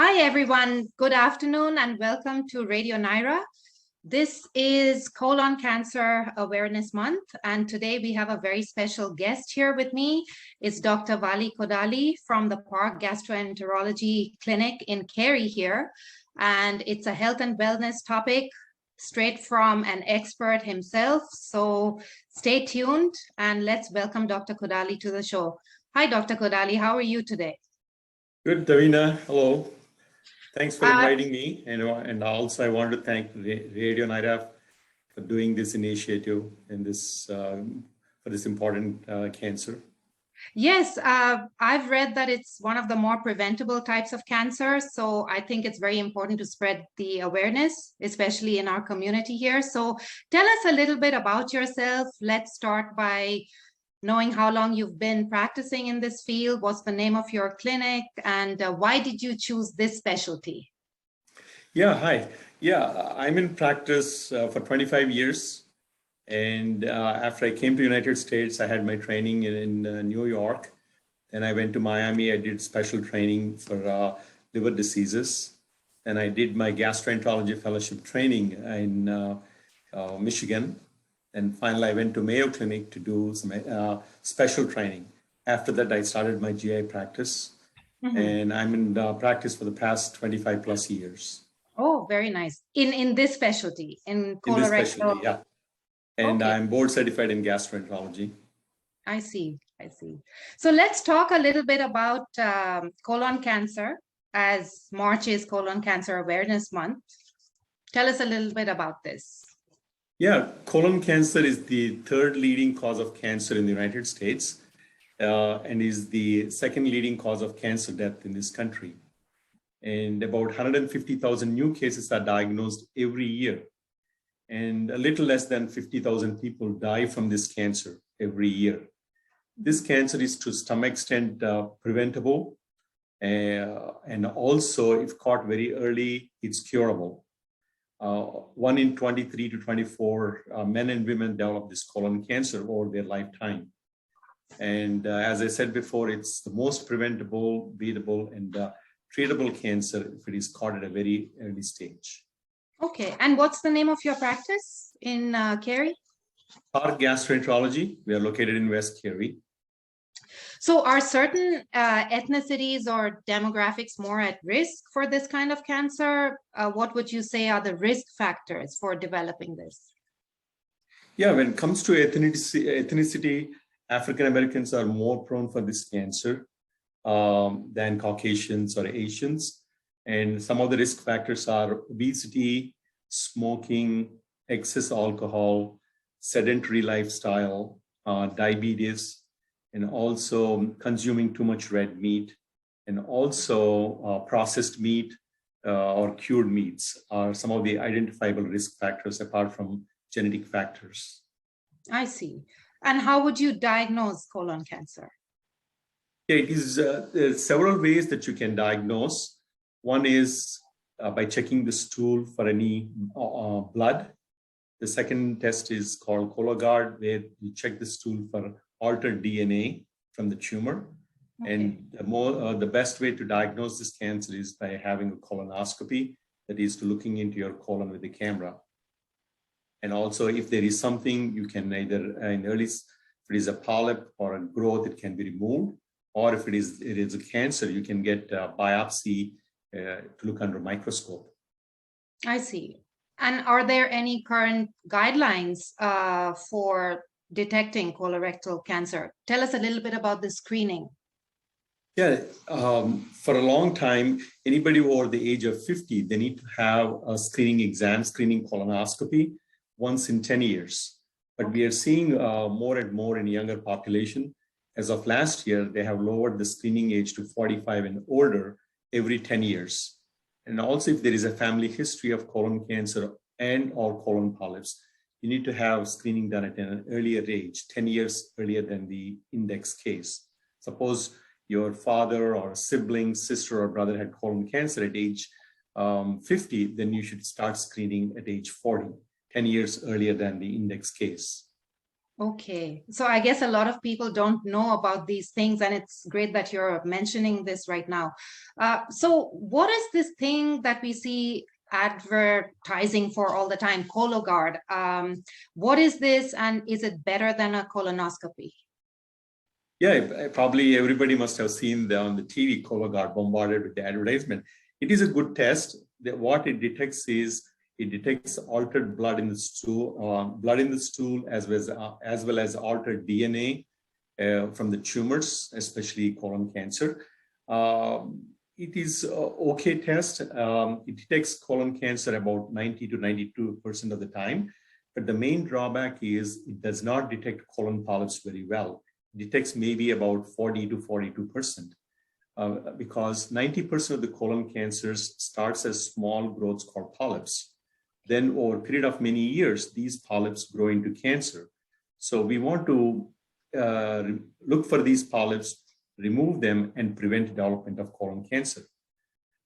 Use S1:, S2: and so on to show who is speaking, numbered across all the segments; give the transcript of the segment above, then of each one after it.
S1: Hi, everyone. Good afternoon and welcome to Radio Nyra. This is Colon Cancer Awareness Month, and today we have a very special guest here with me. It's Dr. Valli Kodali from the Park Gastroenterology Clinic in Cary here, and it's a health and wellness topic straight from an expert himself. So stay tuned and let's welcome Dr. Kodali to the show. Hi, Dr. Kodali. How are you today?
S2: Good, Davina. Hello. Thanks for inviting me. And also I want to thank Radio Nyra for doing this initiative and this for this important cancer.
S1: Yes, I've read that it's one of the more preventable types of cancer. So I think it's very important to spread the awareness, especially in our community here. So tell us a little bit about yourself. Let's start by knowing how long you've been practicing in this field, what's the name of your clinic, and why did you choose this specialty?
S2: Yeah, hi. Yeah, I'm in practice for 25 years. And after I came to the United States, I had my training in New York. Then I went to Miami. I did special training for liver diseases. And I did my gastroenterology fellowship training in Michigan. And finally, I went to Mayo Clinic to do some special training. After that, I started my GI practice. And I'm in practice for the past 25 plus years.
S1: Oh, very nice. In this specialty, in colorectal?
S2: In this specialty, yeah. And okay. I'm board certified in gastroenterology.
S1: I see. So let's talk a little bit about colon cancer, as March is Colon Cancer Awareness Month. Tell us a little bit about this.
S2: Yeah, colon cancer is the third leading cause of cancer in the United States and is the second leading cause of cancer death in this country. And about 150,000 new cases are diagnosed every year. And a little less than 50,000 people die from this cancer every year. This cancer is to some extent preventable. And also, if caught very early, it's curable. 1 in 23 to 24 men and women develop this colon cancer over their lifetime. And as I said before, it's the most preventable, beatable, and treatable cancer if it is caught at a very early stage.
S1: Okay, and what's the name of your practice in Cary?
S2: Park Gastroenterology. We are located in West Cary.
S1: So are certain ethnicities or demographics more at risk for this kind of cancer? What would you say are the risk factors for developing this?
S2: Yeah, when it comes to ethnicity, African Americans are more prone for this cancer than Caucasians or Asians. And some of the risk factors are obesity, smoking, excess alcohol, sedentary lifestyle, diabetes, and also consuming too much red meat, and also processed meat or cured meats are some of the identifiable risk factors apart from genetic factors.
S1: I see. And how would you diagnose colon cancer?
S2: Yeah, it is there's several ways that you can diagnose. One is by checking the stool for any blood. The second test is called Cologuard, where you check the stool for altered DNA from the tumor. Okay. And the best way to diagnose this cancer is by having a colonoscopy, that is to looking into your colon with the camera. And also if there is something, you can either, if it is a polyp or a growth, it can be removed. Or if it is a cancer, you can get a biopsy to look under a microscope.
S1: I see. And are there any current guidelines for detecting colorectal cancer? Tell us a little bit about the screening.
S2: Yeah, for a long time, anybody over the age of 50, they need to have a screening exam, screening colonoscopy once in 10 years. But we are seeing more and more in younger population. As of last year, they have lowered the screening age to 45 and older every 10 years. And also if there is a family history of colon cancer and or colon polyps, you need to have screening done at an earlier age, 10 years earlier than the index case. Suppose your father or sibling, sister or brother had colon cancer at age 50, then you should start screening at age 40, 10 years earlier than the index case.
S1: Okay, so I guess a lot of people don't know about these things, and it's great that you're mentioning this right now. So what is this thing that we see advertising for all the time, Cologuard? What is this, and is it better than a colonoscopy?
S2: Yeah, probably everybody must have seen on the TV Cologuard bombarded with the advertisement. It is a good test. What it detects is it detects altered blood in the stool, as well as altered DNA from the tumors, especially colon cancer. It is an okay test. It detects colon cancer about 90 to 92% of the time. But the main drawback is it does not detect colon polyps very well. It detects maybe about 40 to 42%. Because 90% of the colon cancers starts as small growths called polyps. Then over a period of many years, these polyps grow into cancer. So we want to look for these polyps, remove them, and prevent development of colon cancer.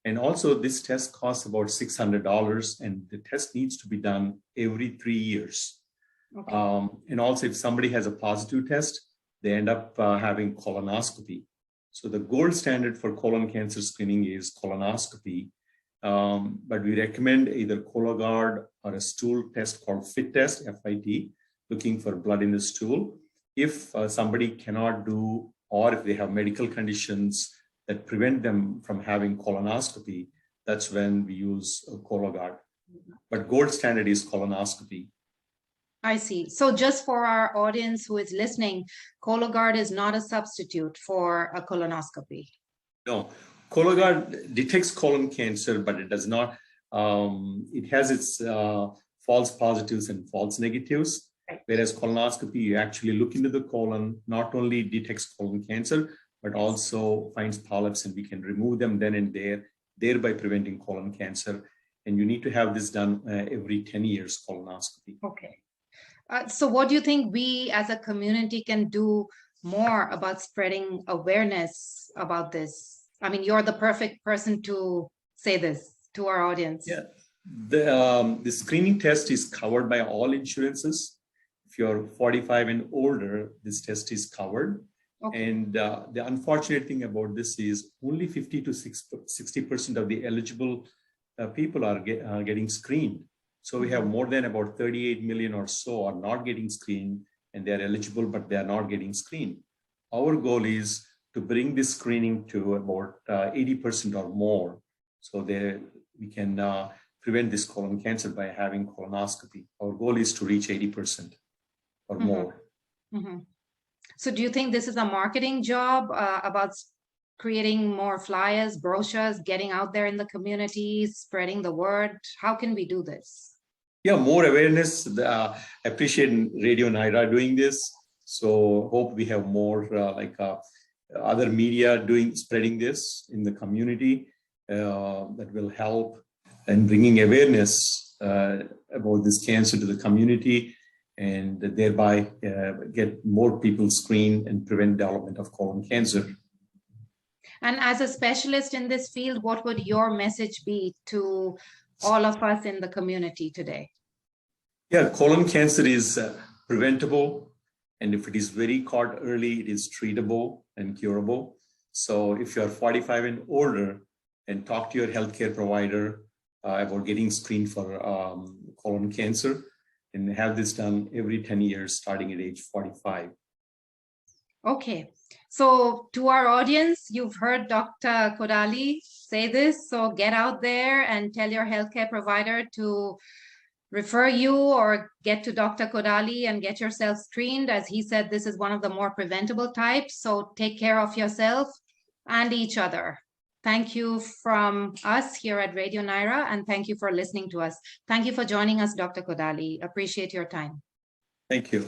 S2: And also this test costs about $600, and the test needs to be done every 3 years. Okay. And also if somebody has a positive test, they end up having colonoscopy. So the gold standard for colon cancer screening is colonoscopy. But we recommend either Cologuard or a stool test called FIT test, FIT, looking for blood in the stool. If somebody cannot do, or if they have medical conditions that prevent them from having colonoscopy, that's when we use Cologuard. But gold standard is colonoscopy.
S1: I see. So just for our audience who is listening, Cologuard is not a substitute for a colonoscopy.
S2: No. Cologuard detects colon cancer, but it does not, it has its false positives and false negatives. Right. Whereas colonoscopy, you actually look into the colon, not only detects colon cancer, but also finds polyps, and we can remove them then and there, thereby preventing colon cancer. And you need to have this done every 10 years, colonoscopy.
S1: Okay. So what do you think we as a community can do more about spreading awareness about this? I mean, you're the perfect person to say this to our audience.
S2: Yeah, the screening test is covered by all insurances. If you're 45 and older, this test is covered. Okay. And the unfortunate thing about this is only 50 to 60% of the eligible people are getting screened. So we have more than about 38 million or so are not getting screened, and they're eligible, but they're not getting screened. Our goal is to bring this screening to about 80% or more, so we can prevent this colon cancer by having colonoscopy. Our goal is to reach 80% or more.
S1: Mm-hmm. So do you think this is a marketing job about creating more flyers, brochures, getting out there in the community, spreading the word? How can we do this?
S2: Yeah, more awareness. I appreciate Radio Nyra doing this. So hope we have more other media spreading this in the community that will help in bringing awareness about this cancer to the community, and thereby get more people screened and prevent development of colon cancer.
S1: And as a specialist in this field, what would your message be to all of us in the community today?
S2: Yeah, colon cancer is preventable. And if it is very caught early, it is treatable and curable. So if you're 45 and older, and talk to your healthcare provider about getting screened for colon cancer, and have this done every 10 years, starting at age 45.
S1: Okay, so to our audience, you've heard Dr. Kodali say this, so get out there and tell your healthcare provider to refer you or get to Dr. Kodali and get yourself screened. As he said, this is one of the more preventable types, so take care of yourself and each other. Thank you from us here at Radio Nyra, and thank you for listening to us. Thank you for joining us, Dr. Kodali. Appreciate your time.
S2: Thank you.